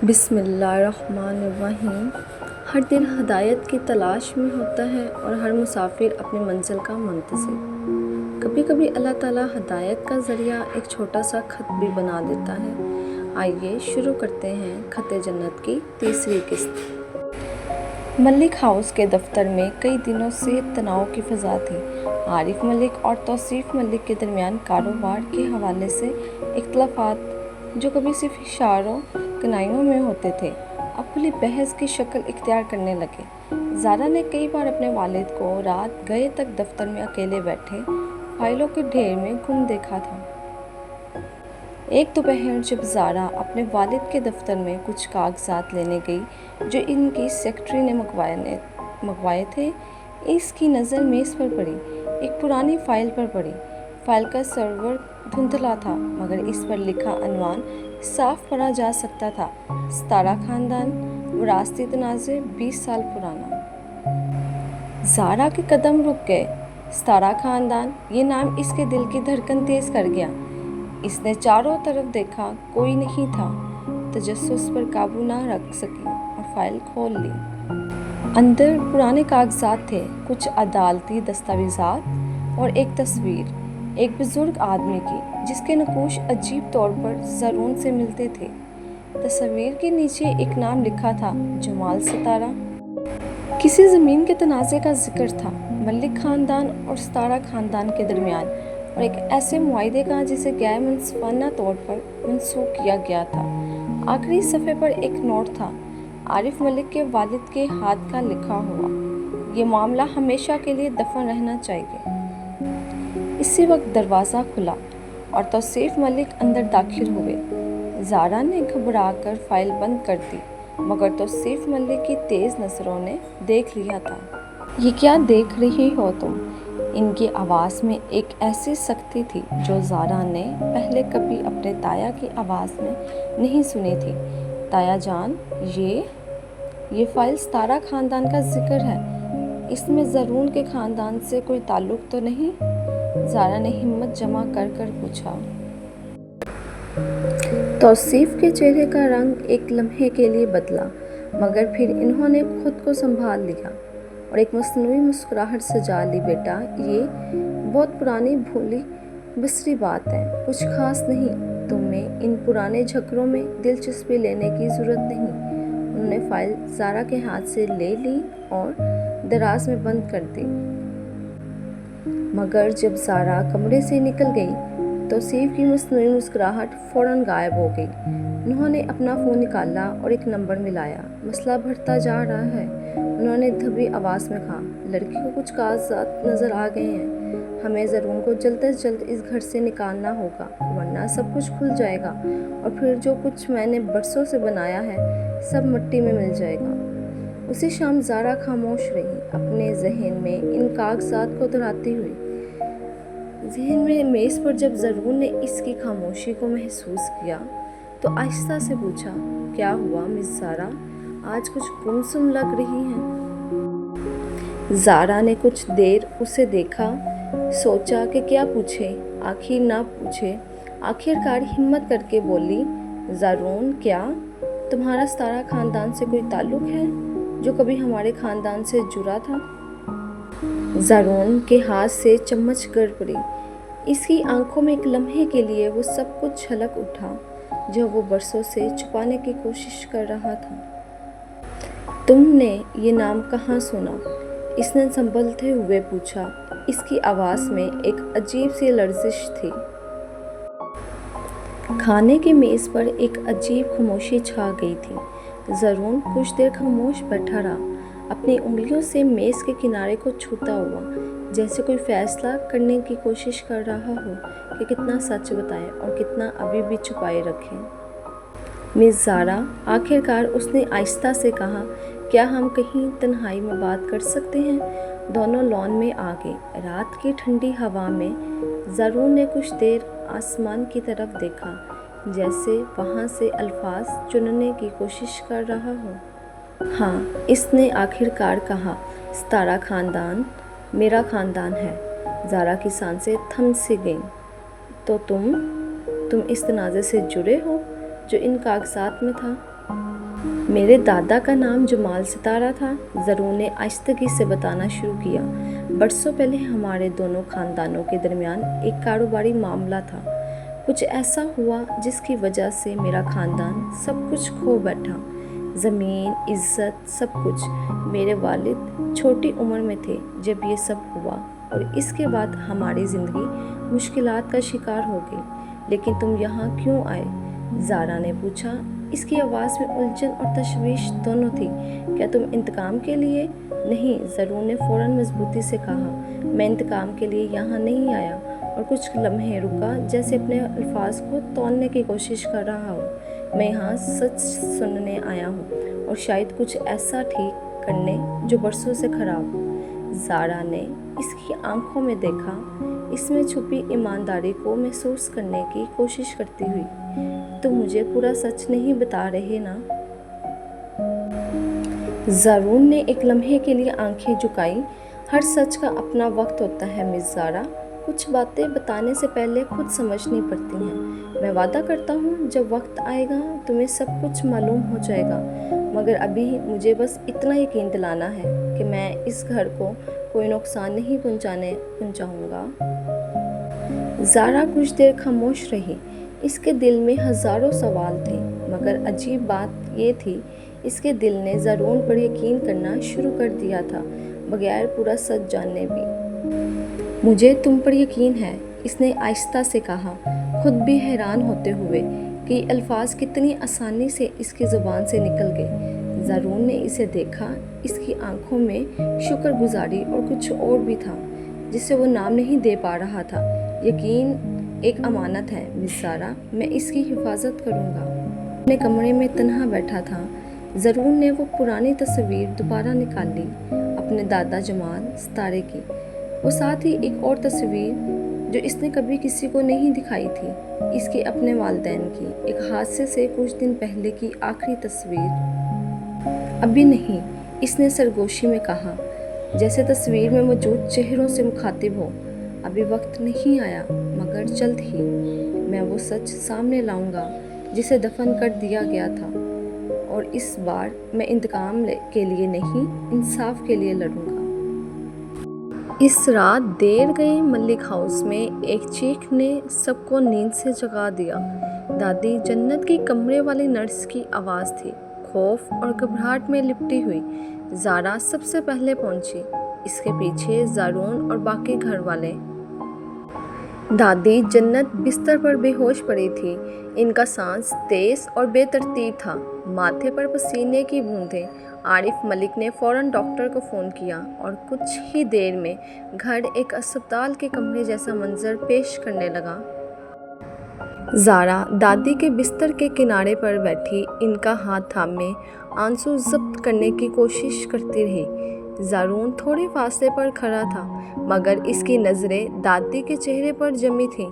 بسم اللہ الرحمن الرحیم۔ ہر دل ہدایت کی تلاش میں ہوتا ہے اور ہر مسافر اپنی منزل کا منتظر۔ کبھی کبھی اللہ تعالیٰ ہدایت کا ذریعہ ایک چھوٹا سا خط بھی بنا دیتا ہے۔ آئیے شروع کرتے ہیں خط جنت کی تیسری قسط۔ ملک ہاؤس کے دفتر میں کئی دنوں سے تناؤ کی فضا تھی۔ عارف ملک اور توصیف ملک کے درمیان کاروبار کے حوالے سے اختلافات، جو کبھی صرف اشاروں کنائیوں میں ہوتے تھے، اب کھلی بحث کی شکل اختیار کرنے لگے۔ زارا نے کئی بار اپنے والد کو رات گئے تک دفتر میں اکیلے بیٹھے فائلوں کے ڈھیر میں گم دیکھا تھا۔ ایک دوپہر جب زارا اپنے والد کے دفتر میں کچھ کاغذات لینے گئی جو ان کی سیکرٹری نے منگوائے تھے، اس کی نظر میز پر پڑی، ایک پرانی فائل پر پڑی۔ فائل کا سرور دھندلا تھا، مگر اس پر لکھا عنوان صاف پڑھا جا سکتا تھا: ستارہ خاندان، وراثتی تنازع 20 سال پرانا۔ زارا کے قدم رک گئے۔ ستارہ خاندان، یہ نام اس کے دل کی دھڑکن تیز کر گیا۔ اس نے چاروں طرف دیکھا، کوئی نہیں تھا۔ تجسس پر قابو نہ رکھ سکی اور فائل کھول لی۔ اندر پرانے کاغذات تھے، کچھ عدالتی دستاویزات اور ایک تصویر، ایک بزرگ آدمی کی، جس کے نقوش عجیب طور پر زرعون سے ملتے تھے۔ تصویر کے نیچے ایک نام لکھا تھا: جمال ستارہ۔ کسی زمین کے تنازع کا ذکر تھا، ملک خاندان اور ستارہ خاندان کے درمیان، اور ایک ایسے معاہدے کا جسے غیر منصفانہ طور پر منسوخ کیا گیا تھا۔ آخری صفحے پر ایک نوٹ تھا: عارف ملک کے والد کے ہاتھ کا لکھا ہوا، یہ معاملہ ہمیشہ کے لیے دفن رہنا چاہیے۔ اسی وقت دروازہ کھلا اور توصیف ملک اندر داخل ہوئے۔ زارا نے گھبرا کر فائل بند کر دی، مگر توصیف ملک کی تیز نظروں نے دیکھ لیا تھا۔ یہ کیا دیکھ رہی ہو تم؟ ان کی آواز میں ایک ایسی سختی تھی جو زارا نے پہلے کبھی اپنے تایا کی آواز میں نہیں سنی تھی۔ تایا جان، یہ فائل ستارہ خاندان کا ذکر ہے، اس میں زرعون کے خاندان سے کوئی تعلق تو نہیں؟ زارا نے ہمت جمع کر پوچھا۔ توصیف کے چہرے کا رنگ ایک لمحے کے لیے بدلا، مگر پھر انہوں نے خود کو سنبھال لیا اور ایک مصنوعی مسکراہٹ سجا لی۔ بیٹا، یہ بہت پرانی بھولی بسری بات ہے، کچھ خاص نہیں۔ تمہیں ان پرانے جھگڑوں میں دلچسپی لینے کی ضرورت نہیں۔ انہوں نے فائل زارا کے ہاتھ سے لے لی اور دراز میں بند کر دی۔ مگر جب زارا کمرے سے نکل گئی، توصیف کی مصنوعی مسکراہٹ فوراً غائب ہو گئی۔ انہوں نے اپنا فون نکالا اور ایک نمبر ملایا۔ مسئلہ بڑھتا جا رہا ہے، انہوں نے دبی آواز میں کہا۔ لڑکی کو کچھ کاغذات نظر آ گئے ہیں، ہمیں زرعون کو جلد از جلد اس گھر سے نکالنا ہوگا، ورنہ سب کچھ کھل جائے گا اور پھر جو کچھ میں نے برسوں سے بنایا ہے سب مٹی میں مل جائے گا۔ اسی شام زارا خاموش رہی، اپنے ذہن میں ان کاغذات کو دہراتی ہوئی۔ ذہن میں میز پر جب زرعون نے اس کی خاموشی کو محسوس کیا تو آہستہ سے پوچھا، کیا ہوا مس زارا؟ آج کچھ گمسم لگ رہی ہیں۔ زارا نے کچھ دیر اسے دیکھا، سوچا کہ کیا پوچھے، آخر نہ پوچھے۔ آخر کار ہمت کر کے بولی، زرعون، کیا تمہارا ستارہ خاندان سے کوئی تعلق ہے جو کبھی ہمارے خاندان سے جڑا تھا؟ زرعون کے ہاتھ سے چمچ گر پڑی۔ اس کی آنکھوں میں ایک لمحے کے لیے وہ سب کچھ جھلک اٹھا جو وہ برسوں سے چھپانے کی کوشش کر رہا تھا۔ تم نے یہ نام کہاں سنا؟ اس نے سنبھلتے ہوئے پوچھا۔ اس کی آواز میں ایک عجیب سی لرزش تھی۔ کھانے کی میز پر ایک عجیب خاموشی چھا گئی تھی۔ زرعون کچھ دیر خاموش بیٹھا رہا، اپنی انگلیوں سے میز کے کنارے کو چھوتا ہوا، جیسے کوئی فیصلہ کرنے کی کوشش کر رہا ہو کہ کتنا سچ بتائے اور کتنا ابھی بھی چھپائے رکھے۔ مس زارا، آخر کار اس نے آہستہ سے کہا، کیا ہم کہیں تنہائی میں بات کر سکتے ہیں؟ دونوں لان میں آ گئے۔ رات کی ٹھنڈی ہوا میں زرعون نے کچھ دیر آسمان کی طرف دیکھا، جیسے وہاں سے الفاظ چننے کی کوشش کر رہا ہو۔ ہاں، اس نے آخر کار کہا، ستارہ خاندان میرا خاندان ہے۔ زارا کی سانسیں تھم سی گئیں۔ تو تم اس تنازع سے جڑے ہو جو ان کاغذات میں تھا؟ میرے دادا کا نام جمال ستارہ تھا، زرون نے آہستگی سے بتانا شروع کیا۔ برسوں پہلے ہمارے دونوں خاندانوں کے درمیان ایک کاروباری معاملہ تھا۔ کچھ ایسا ہوا جس کی وجہ سے میرا خاندان سب کچھ کھو بیٹھا، زمین، عزت، سب کچھ۔ میرے والد چھوٹی عمر میں تھے جب یہ سب ہوا، اور اس کے بعد ہماری زندگی مشکلات کا شکار ہو گئی۔ لیکن تم یہاں کیوں آئے؟ زارا نے پوچھا۔ اس کی آواز میں الجھن اور تشویش دونوں تھی۔ کیا تم انتقام کے لیے؟ نہیں، زرون نے فوراً مضبوطی سے کہا۔ میں انتقام کے لیے یہاں نہیں آیا، اور کچھ لمحے رکا، جیسے اپنے الفاظ کو تولنے کی کوشش کر رہا ہوں۔ میں یہاں سچ سننے آیا ہوں، اور شاید کچھ ایسا ٹھیک کرنے جو برسوں سے خراب ہو۔ زارا نے اس کی آنکھوں میں دیکھا، اس میں چھپی ایمانداری کو محسوس کرنے کی کوشش کرتی ہوئی۔ تم مجھے پورا سچ نہیں بتا رہے نا؟ زرون نے ایک لمحے کے لیے آنکھیں جھکائیں۔ ہر سچ کا اپنا وقت ہوتا ہے مس زارا، کچھ باتیں بتانے سے پہلے خود سمجھنی پڑتی ہیں۔ میں وعدہ کرتا ہوں جب وقت آئے گا تمہیں سب کچھ معلوم ہو جائے گا، مگر ابھی مجھے بس اتنا یقین دلانا ہے کہ میں اس گھر کو کوئی نقصان نہیں پہنچاؤں گا۔ زارا کچھ دیر خاموش رہی۔ اس کے دل میں ہزاروں سوال تھے، مگر عجیب بات یہ تھی، اس کے دل نے زرون پر یقین کرنا شروع کر دیا تھا، بغیر پورا سچ جانے بھی۔ مجھے تم پر یقین ہے، اس نے آہستہ سے کہا، خود بھی حیران ہوتے ہوئے کہ یہ الفاظ کتنی آسانی سے اس کی زبان سے نکل گئے۔ زرون نے اسے دیکھا، اس کی آنکھوں میں شکر گزاری اور کچھ اور بھی تھا جسے وہ نام نہیں دے پا رہا تھا۔ یقین ایک امانت ہے مس زارا، میں اس کی حفاظت کروں گا۔ اپنے کمرے میں تنہا بیٹھا تھا، زرون نے وہ پرانی تصویر دوبارہ نکال لی، اپنے دادا جمال ستارے کی، وہ ساتھ ہی ایک اور تصویر جو اس نے کبھی کسی کو نہیں دکھائی تھی، اس کے اپنے والدین کی، ایک حادثے سے کچھ دن پہلے کی آخری تصویر۔ ابھی نہیں، اس نے سرگوشی میں کہا، جیسے تصویر میں موجود چہروں سے مخاطب ہو۔ ابھی وقت نہیں آیا، مگر جلد ہی میں وہ سچ سامنے لاؤں گا جسے دفن کر دیا گیا تھا، اور اس بار میں انتقام کے لیے نہیں، انصاف کے لیے لڑوں گا۔ اس رات دیر گئے ملک ہاؤس میں ایک چیخ نے سب کو نیند سے جگا دیا۔ دادی جنت کی کمرے والی نرس کی آواز تھی، خوف اور گھبراہٹ میں لپٹی ہوئی۔ زارا سب سے پہلے پہنچی، اس کے پیچھے زرون اور باقی گھر والے۔ دادی جنت بستر پر بے ہوش پڑی تھی، ان کا سانس تیز اور بے ترتیب تھا، ماتھے پر پسینے کی بوندیں۔ عارف ملک نے فوراً ڈاکٹر کو فون کیا، اور کچھ ہی دیر میں گھر ایک اسپتال کے کمرے جیسا منظر پیش کرنے لگا۔ زارا دادی کے بستر کے کنارے پر بیٹھی، ان کا ہاتھ تھامے آنسو ضبط کرنے کی کوشش کرتی رہی۔ زرون تھوڑے فاصلے پر کھڑا تھا، مگر اس کی نظریں دادی کے چہرے پر جمی تھیں،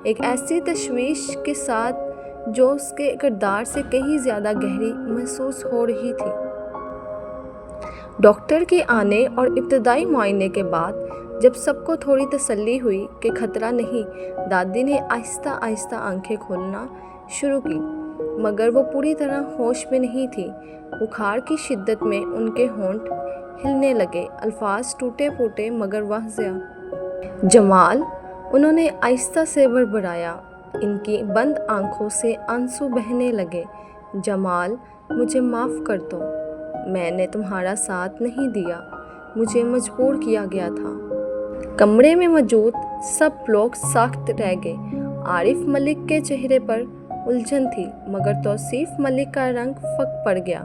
ایک ایسی تشویش کے ساتھ جو اس کے کردار سے کہیں زیادہ گہری محسوس ہو رہی تھی۔ ڈاکٹر کے آنے اور ابتدائی معائنے کے بعد جب سب کو تھوڑی تسلی ہوئی کہ خطرہ نہیں، دادی نے آہستہ آہستہ آنکھیں کھولنا شروع کی، مگر وہ پوری طرح ہوش میں نہیں تھی۔ بخار کی شدت میں ان کے ہونٹ ہلنے لگے، الفاظ ٹوٹے پھوٹے مگر واضح۔ جمال، انہوں نے آہستہ سے بڑبڑایا، ان کی بند آنکھوں سے آنسو بہنے لگے۔ جمال، مجھے معاف کر دو، میں نے تمہارا ساتھ نہیں دیا، مجھے مجبور کیا گیا تھا۔ کمرے میں موجود سب لوگ ساکت رہ گئے۔ عارف ملک کے چہرے پر الجھن تھی، مگر توصیف ملک کا رنگ پھک پڑ گیا۔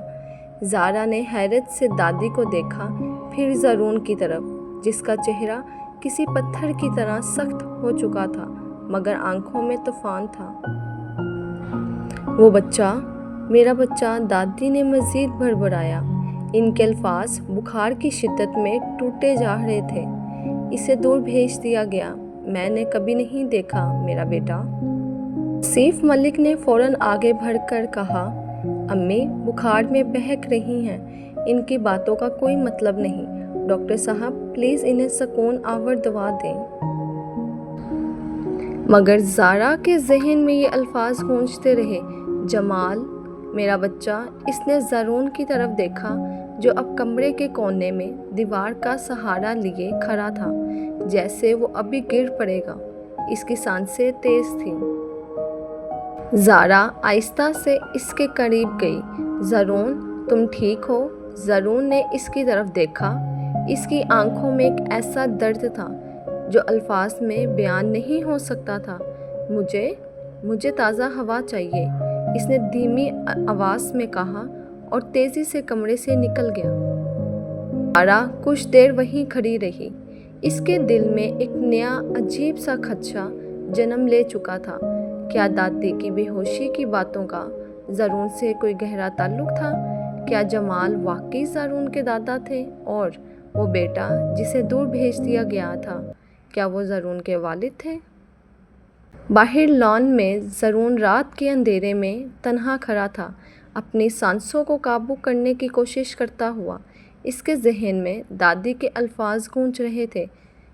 زارا نے حیرت سے دادی کو دیکھا، پھر زرون کی طرف، جس کا چہرہ کسی پتھر کی طرح سخت ہو چکا تھا، مگر آنکھوں میں طوفان تھا۔ وہ بچہ، میرا بچہ، دادی نے مزید بڑبڑایا، ان کے الفاظ بخار کی شدت میں ٹوٹے جا رہے تھے۔ اسے دور بھیج دیا گیا، میں نے کبھی نہیں دیکھا میرا بیٹا۔ توصیف ملک نے فوراً آگے بڑھ کر کہا، امی بخار میں بہک رہی ہیں، ان کی باتوں کا کوئی مطلب نہیں، ڈاکٹر صاحب پلیز انہیں سکون آور دوا دیں۔ مگر زارا کے ذہن میں یہ الفاظ گونجتے رہے، جمال، میرا بچہ، اس نے زارون کی طرف دیکھا جو اب کمرے کے کونے میں دیوار کا سہارا لیے کھڑا تھا، جیسے وہ ابھی گر پڑے گا۔ اس کی سانسیں تیز تھیں۔ زارا آہستہ سے اس کے قریب گئی۔ زارون، تم ٹھیک ہو؟ زارون نے اس کی طرف دیکھا۔ اس کی آنکھوں میں ایک ایسا درد تھا جو الفاظ میں بیان نہیں ہو سکتا تھا۔ مجھے تازہ ہوا چاہیے، اس نے دھیمی آواز میں کہا اور تیزی سے کمرے سے نکل گیا۔ زارا کچھ دیر وہیں کھڑی رہی۔ اس کے دل میں ایک نیا عجیب سا خدشہ جنم لے چکا تھا۔ کیا دادی کی بے ہوشی کی باتوں کا زارون سے کوئی گہرا تعلق تھا؟ کیا جمال واقعی زارون کے دادا تھے اور وہ بیٹا جسے دور بھیج دیا گیا تھا، کیا وہ زارون کے والد تھے؟ باہر لان میں زارون رات کے اندھیرے میں تنہا کھڑا تھا، اپنی سانسوں کو قابو کرنے کی کوشش کرتا ہوا۔ اس کے ذہن میں دادی کے الفاظ گونج رہے تھے،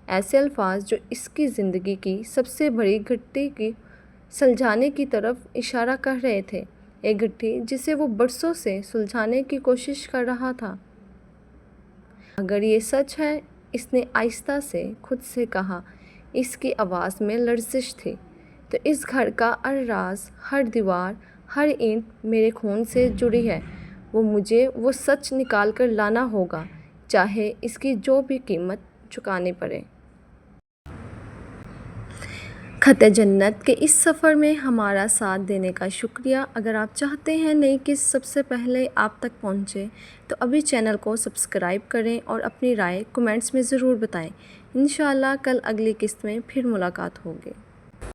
ایسے الفاظ جو اس کی زندگی کی سب سے بڑی گھٹی کی سلجھانے کی طرف اشارہ کر رہے تھے، ایک گھٹی جسے وہ برسوں سے سلجھانے کی کوشش کر رہا تھا۔ اگر یہ سچ ہے، اس نے آہستہ سے خود سے کہا، اس کی آواز میں لرزش تھی، تو اس گھر کا ہر راز، ہر دیوار، ہر اینٹ میرے خون سے جڑی ہے۔ مجھے وہ سچ نکال کر لانا ہوگا، چاہے اس کی جو بھی قیمت چکانی پڑے۔ خط جنت کے اس سفر میں ہمارا ساتھ دینے کا شکریہ۔ اگر آپ چاہتے ہیں نئی قسط سب سے پہلے آپ تک پہنچے تو ابھی چینل کو سبسکرائب کریں اور اپنی رائے کمنٹس میں ضرور بتائیں۔ انشاءاللہ کل اگلی قسط میں پھر ملاقات ہوگی۔